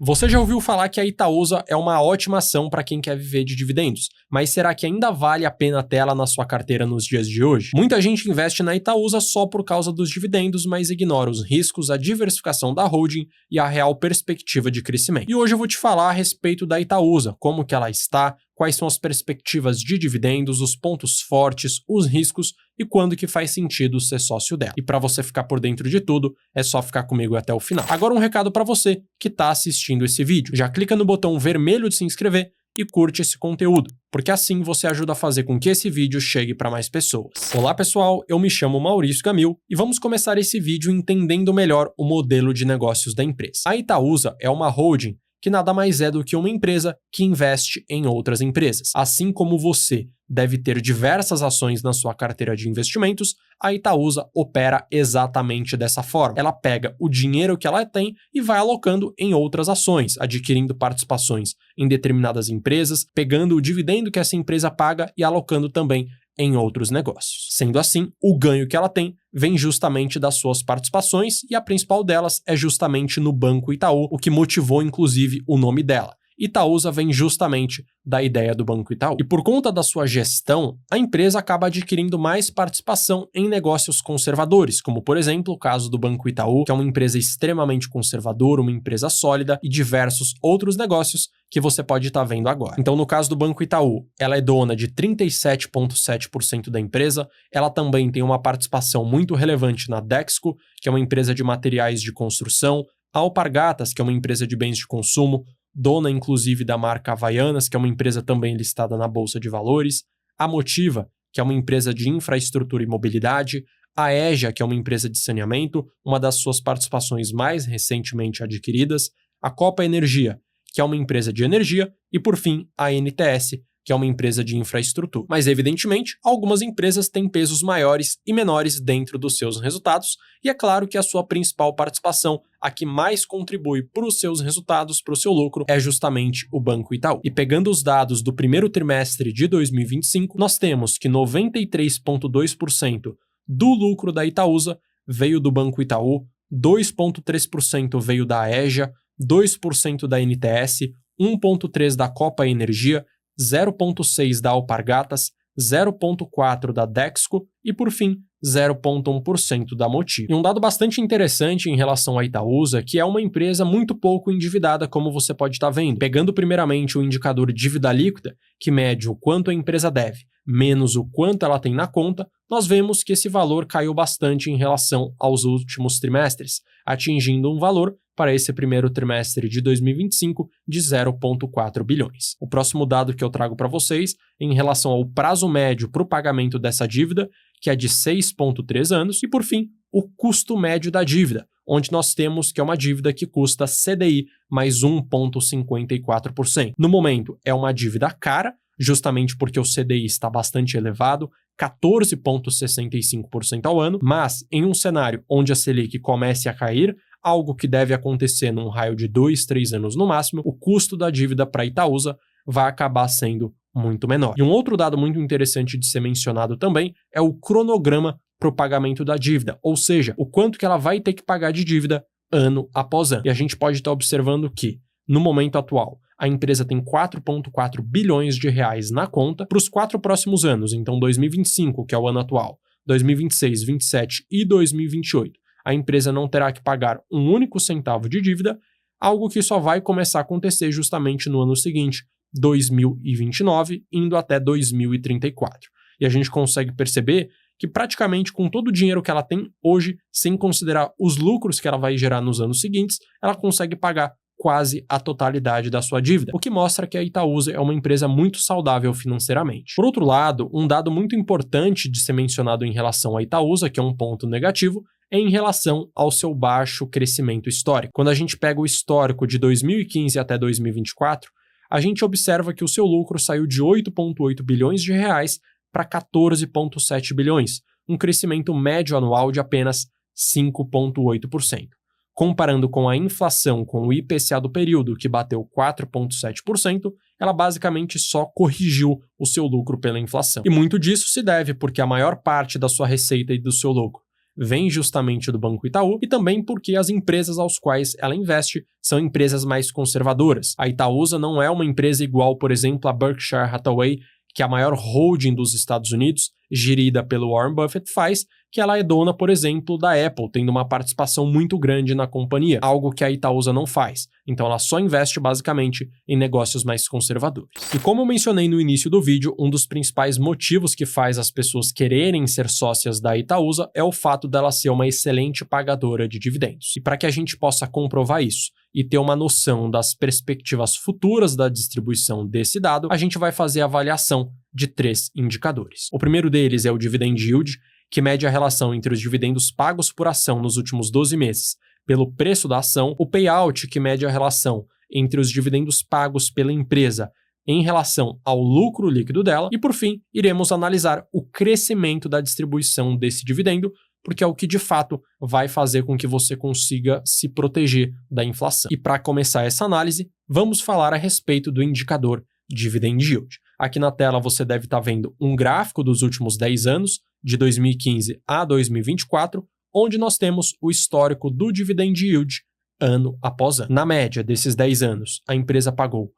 Você já ouviu falar que a Itaúsa é uma ótima ação para quem quer viver de dividendos, mas será que ainda vale a pena tê-la na sua carteira nos dias de hoje? Muita gente investe na Itaúsa só por causa dos dividendos, mas ignora os riscos, a diversificação da holding e a real perspectiva de crescimento. E hoje eu vou te falar a respeito da Itaúsa, como que ela está, quais são as perspectivas de dividendos, os pontos fortes, os riscos e quando que faz sentido ser sócio dela. E para você ficar por dentro de tudo, é só ficar comigo até o final. Agora um recado para você que está assistindo esse vídeo. Já clica no botão vermelho de se inscrever e curte esse conteúdo, porque assim você ajuda a fazer com que esse vídeo chegue para mais pessoas. Olá pessoal, eu me chamo Maurício Gamil e vamos começar esse vídeo entendendo melhor o modelo de negócios da empresa. A Itaúsa é uma holding que nada mais é do que uma empresa que investe em outras empresas. Assim como você deve ter diversas ações na sua carteira de investimentos, a Itaúsa opera exatamente dessa forma. Ela pega o dinheiro que ela tem e vai alocando em outras ações, adquirindo participações em determinadas empresas, pegando o dividendo que essa empresa paga e alocando também em outros negócios. Sendo assim, o ganho que ela tem vem justamente das suas participações e a principal delas é justamente no Banco Itaú, o que motivou inclusive o nome dela. Itaúsa vem justamente da ideia do Banco Itaú. E por conta da sua gestão, a empresa acaba adquirindo mais participação em negócios conservadores, como por exemplo o caso do Banco Itaú, que é uma empresa extremamente conservadora, uma empresa sólida e diversos outros negócios que você pode estar vendo agora. Então no caso do Banco Itaú, ela é dona de 37,7% da empresa, ela também tem uma participação muito relevante na Dexco, que é uma empresa de materiais de construção, a Alpargatas, que é uma empresa de bens de consumo, dona inclusive da marca Havaianas, que é uma empresa também listada na Bolsa de Valores, a Motiva, que é uma empresa de infraestrutura e mobilidade, a EJA, que é uma empresa de saneamento, uma das suas participações mais recentemente adquiridas, a Copa Energia, que é uma empresa de energia, e por fim a NTS, que é uma empresa de infraestrutura. Mas, evidentemente, algumas empresas têm pesos maiores e menores dentro dos seus resultados, e é claro que a sua principal participação, a que mais contribui para os seus resultados, para o seu lucro, é justamente o Banco Itaú. E pegando os dados do primeiro trimestre de 2025, nós temos que 93,2% do lucro da Itaúsa veio do Banco Itaú, 2,3% veio da EJA, 2% da NTS, 1,3% da Copa Energia, 0,6% da Alpargatas, 0,4% da Dexco e, por fim, 0,1% da Motiva. E um dado bastante interessante em relação à Itaúsa, que é uma empresa muito pouco endividada, como você pode estar vendo. Pegando primeiramente o indicador dívida líquida, que mede o quanto a empresa deve, menos o quanto ela tem na conta, nós vemos que esse valor caiu bastante em relação aos últimos trimestres, atingindo um valor para esse primeiro trimestre de 2025 de 0,4 bilhões. O próximo dado que eu trago para vocês em relação ao prazo médio para o pagamento dessa dívida, que é de 6,3 anos, e por fim, o custo médio da dívida, onde nós temos que é uma dívida que custa CDI mais 1,54%. No momento, é uma dívida cara, justamente porque o CDI está bastante elevado, 14,65% ao ano, mas em um cenário onde a Selic comece a cair, algo que deve acontecer num raio de 2, 3 anos no máximo, o custo da dívida para a Itaúsa vai acabar sendo muito menor. E um outro dado muito interessante de ser mencionado também é o cronograma para o pagamento da dívida, ou seja, o quanto que ela vai ter que pagar de dívida ano após ano. E a gente pode estar observando que, no momento atual, a empresa tem 4,4 bilhões de reais na conta para os 4 próximos anos, então 2025, que é o ano atual, 2026, 2027 e 2028. A empresa não terá que pagar um único centavo de dívida, algo que só vai começar a acontecer justamente no ano seguinte, 2029, indo até 2034. E a gente consegue perceber que praticamente com todo o dinheiro que ela tem hoje, sem considerar os lucros que ela vai gerar nos anos seguintes, ela consegue pagar quase a totalidade da sua dívida, o que mostra que a Itaúsa é uma empresa muito saudável financeiramente. Por outro lado, um dado muito importante de ser mencionado em relação à Itaúsa, que é um ponto negativo, é em relação ao seu baixo crescimento histórico. Quando a gente pega o histórico de 2015 até 2024, a gente observa que o seu lucro saiu de 8,8 bilhões de reais para 14,7 bilhões, um crescimento médio anual de apenas 5,8%. Comparando com a inflação com o IPCA do período, que bateu 4,7%, ela basicamente só corrigiu o seu lucro pela inflação. E muito disso se deve porque a maior parte da sua receita e do seu lucro vem justamente do Banco Itaú e também porque as empresas aos quais ela investe são empresas mais conservadoras. A Itaúsa não é uma empresa igual, por exemplo, a Berkshire Hathaway, que é a maior holding dos Estados Unidos, gerida pelo Warren Buffett, faz, que ela é dona, por exemplo, da Apple, tendo uma participação muito grande na companhia, algo que a Itaúsa não faz. Então ela só investe basicamente em negócios mais conservadores. E como eu mencionei no início do vídeo, um dos principais motivos que faz as pessoas quererem ser sócias da Itaúsa é o fato dela ser uma excelente pagadora de dividendos. E para que a gente possa comprovar isso e ter uma noção das perspectivas futuras da distribuição desse dado, a gente vai fazer a avaliação de 3 indicadores. O primeiro deles é o Dividend Yield, que mede a relação entre os dividendos pagos por ação nos últimos 12 meses pelo preço da ação, o Payout, que mede a relação entre os dividendos pagos pela empresa em relação ao lucro líquido dela, e por fim, iremos analisar o crescimento da distribuição desse dividendo, porque é o que de fato vai fazer com que você consiga se proteger da inflação. E para começar essa análise, vamos falar a respeito do indicador Dividend Yield. Aqui na tela você deve estar vendo um gráfico dos últimos 10 anos, de 2015 a 2024, onde nós temos o histórico do Dividend Yield ano após ano. Na média desses 10 anos, a empresa pagou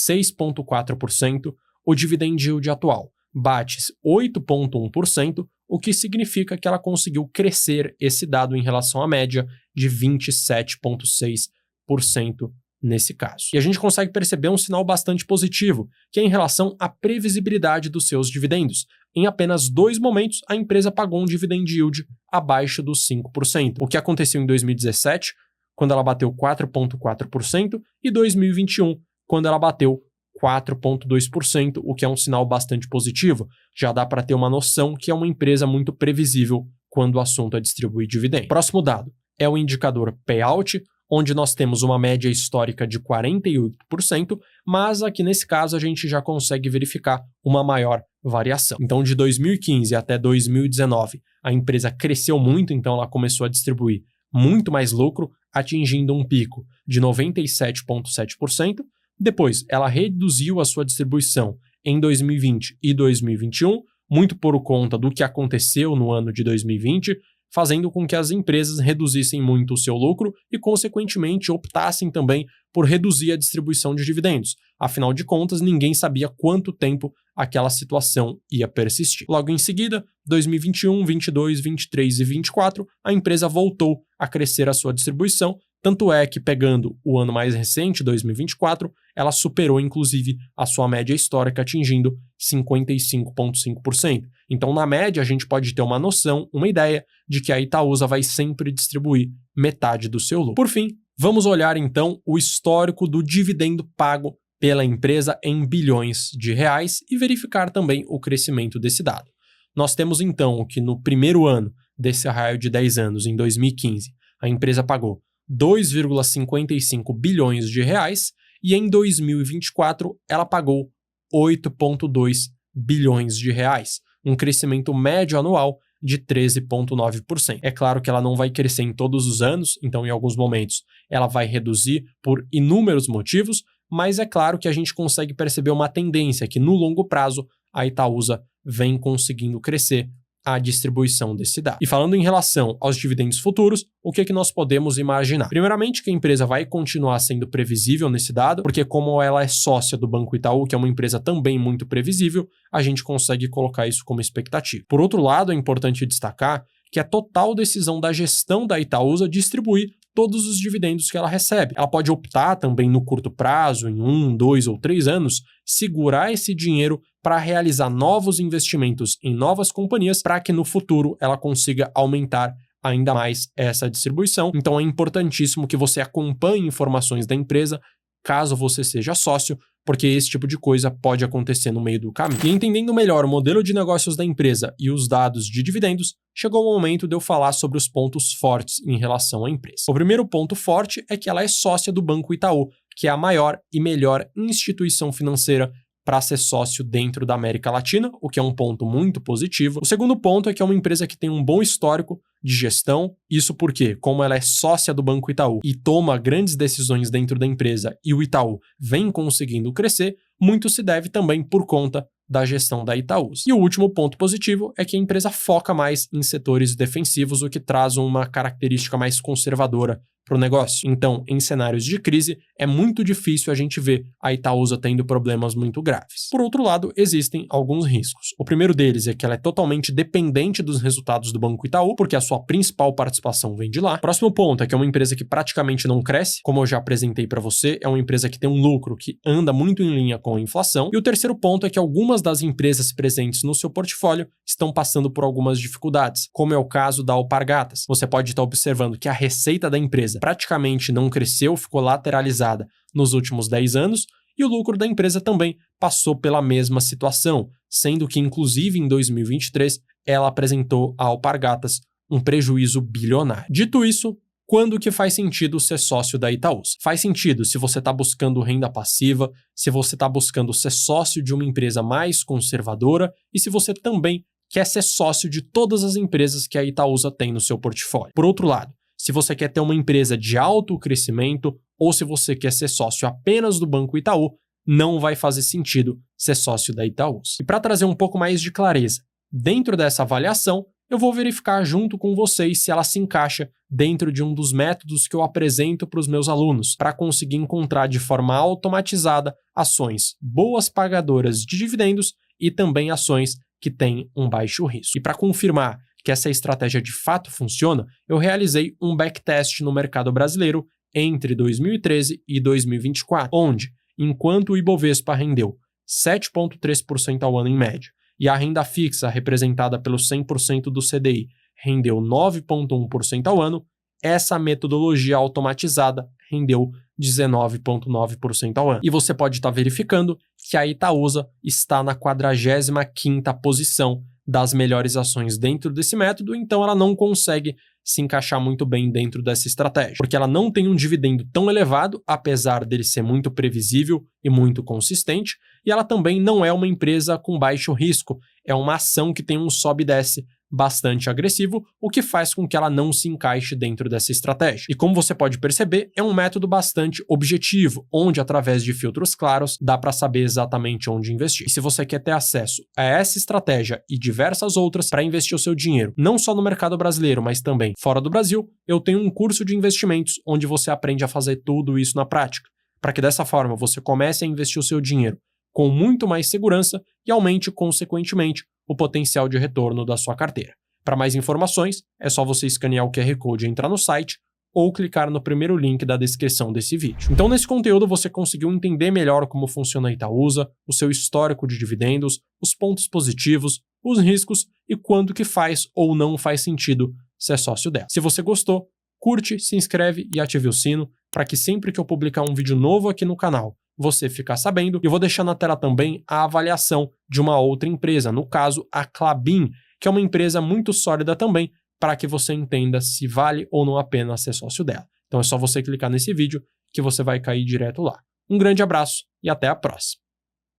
6,4%, o Dividend Yield atual bate 8,1%, o que significa que ela conseguiu crescer esse dado em relação à média de 27,6% nesse caso. E a gente consegue perceber um sinal bastante positivo, que é em relação à previsibilidade dos seus dividendos. Em apenas 2 momentos, a empresa pagou um dividend yield abaixo dos 5%, o que aconteceu em 2017, quando ela bateu 4,4%, e 2021, quando ela bateu 4,2%, o que é um sinal bastante positivo. Já dá para ter uma noção que é uma empresa muito previsível quando o assunto é distribuir dividendos. Próximo dado é o indicador Payout, onde nós temos uma média histórica de 48%, mas aqui nesse caso a gente já consegue verificar uma maior variação. Então, de 2015 até 2019, a empresa cresceu muito, então ela começou a distribuir muito mais lucro, atingindo um pico de 97,7%. Depois, ela reduziu a sua distribuição em 2020 e 2021, muito por conta do que aconteceu no ano de 2020, fazendo com que as empresas reduzissem muito o seu lucro e, consequentemente, optassem também por reduzir a distribuição de dividendos. Afinal de contas, ninguém sabia quanto tempo aquela situação ia persistir. Logo em seguida, 2021, 22, 23 e 24, a empresa voltou a crescer a sua distribuição, tanto é que, pegando o ano mais recente, 2024, ela superou, inclusive, a sua média histórica, atingindo 55,5%. Então, na média, a gente pode ter uma noção, uma ideia de que a Itaúsa vai sempre distribuir metade do seu lucro. Por fim, vamos olhar, então, o histórico do dividendo pago pela empresa em bilhões de reais e verificar também o crescimento desse dado. Nós temos, então, que no primeiro ano desse raio de 10 anos, em 2015, a empresa pagou 2,55 bilhões de reais e em 2024 ela pagou 8,2 bilhões de reais, um crescimento médio anual de 13,9%. É claro que ela não vai crescer em todos os anos, então em alguns momentos ela vai reduzir por inúmeros motivos, mas é claro que a gente consegue perceber uma tendência que no longo prazo a Itaúsa vem conseguindo crescer a distribuição desse dado. E falando em relação aos dividendos futuros, o que nós podemos imaginar? Primeiramente, que a empresa vai continuar sendo previsível nesse dado, porque como ela é sócia do Banco Itaú, que é uma empresa também muito previsível, a gente consegue colocar isso como expectativa. Por outro lado, é importante destacar que é total decisão da gestão da Itaúsa distribuir todos os dividendos que ela recebe. Ela pode optar também no curto prazo, em 1, 2 ou 3 anos, segurar esse dinheiro para realizar novos investimentos em novas companhias para que no futuro ela consiga aumentar ainda mais essa distribuição. Então é importantíssimo que você acompanhe informações da empresa caso você seja sócio, porque esse tipo de coisa pode acontecer no meio do caminho. E entendendo melhor o modelo de negócios da empresa e os dados de dividendos, chegou o momento de eu falar sobre os pontos fortes em relação à empresa. O primeiro ponto forte é que ela é sócia do Banco Itaú, que é a maior e melhor instituição financeira para ser sócio dentro da América Latina, o que é um ponto muito positivo. O segundo ponto é que é uma empresa que tem um bom histórico de gestão, isso porque, como ela é sócia do Banco Itaú e toma grandes decisões dentro da empresa e o Itaú vem conseguindo crescer, muito se deve também por conta da gestão da Itaúsa. E o último ponto positivo é que a empresa foca mais em setores defensivos, o que traz uma característica mais conservadora para o negócio. Então, em cenários de crise, é muito difícil a gente ver a Itaúsa tendo problemas muito graves. Por outro lado, existem alguns riscos. O primeiro deles é que ela é totalmente dependente dos resultados do Banco Itaú, porque a sua principal participação vem de lá. Próximo ponto é que é uma empresa que praticamente não cresce, como eu já apresentei para você, é uma empresa que tem um lucro que anda muito em linha com a inflação. E o terceiro ponto é que algumas das empresas presentes no seu portfólio estão passando por algumas dificuldades, como é o caso da Alpargatas. Você pode estar observando que a receita da empresa praticamente não cresceu, ficou lateralizada nos últimos 10 anos, e o lucro da empresa também passou pela mesma situação, sendo que, inclusive, em 2023, ela apresentou a Alpargatas um prejuízo bilionário. Dito isso, quando que faz sentido ser sócio da Itaúsa? Faz sentido se você está buscando renda passiva, se você está buscando ser sócio de uma empresa mais conservadora e se você também quer ser sócio de todas as empresas que a Itaúsa tem no seu portfólio. Por outro lado, se você quer ter uma empresa de alto crescimento ou se você quer ser sócio apenas do Banco Itaú, não vai fazer sentido ser sócio da Itaúsa. E para trazer um pouco mais de clareza, dentro dessa avaliação, eu vou verificar junto com vocês se ela se encaixa dentro de um dos métodos que eu apresento para os meus alunos, para conseguir encontrar de forma automatizada ações boas pagadoras de dividendos e também ações que têm um baixo risco. E para confirmar que essa estratégia de fato funciona, eu realizei um backtest no mercado brasileiro entre 2013 e 2024, onde, enquanto o Ibovespa rendeu 7,3% ao ano em média, e a renda fixa, representada pelo 100% do CDI, rendeu 9,1% ao ano, essa metodologia automatizada rendeu 19,9% ao ano. E você pode estar verificando que a Itaúsa está na 45ª posição das melhores ações dentro desse método, então ela não consegue se encaixar muito bem dentro dessa estratégia, porque ela não tem um dividendo tão elevado, apesar dele ser muito previsível e muito consistente, e ela também não é uma empresa com baixo risco, é uma ação que tem um sobe e desce bastante agressivo, o que faz com que ela não se encaixe dentro dessa estratégia. E como você pode perceber, é um método bastante objetivo, onde através de filtros claros dá para saber exatamente onde investir. E se você quer ter acesso a essa estratégia e diversas outras para investir o seu dinheiro, não só no mercado brasileiro, mas também fora do Brasil, eu tenho um curso de investimentos onde você aprende a fazer tudo isso na prática, para que dessa forma você comece a investir o seu dinheiro com muito mais segurança e aumente, consequentemente, o potencial de retorno da sua carteira. Para mais informações, é só você escanear o QR Code e entrar no site ou clicar no primeiro link da descrição desse vídeo. Então, nesse conteúdo, você conseguiu entender melhor como funciona a Itaúsa, o seu histórico de dividendos, os pontos positivos, os riscos e quanto que faz ou não faz sentido ser sócio dela. Se você gostou, curte, se inscreve e ative o sino para que sempre que eu publicar um vídeo novo aqui no canal, você ficar sabendo. E eu vou deixar na tela também a avaliação de uma outra empresa, no caso a Klabin, que é uma empresa muito sólida também, para que você entenda se vale ou não a pena ser sócio dela. Então é só você clicar nesse vídeo que você vai cair direto lá. Um grande abraço e até a próxima.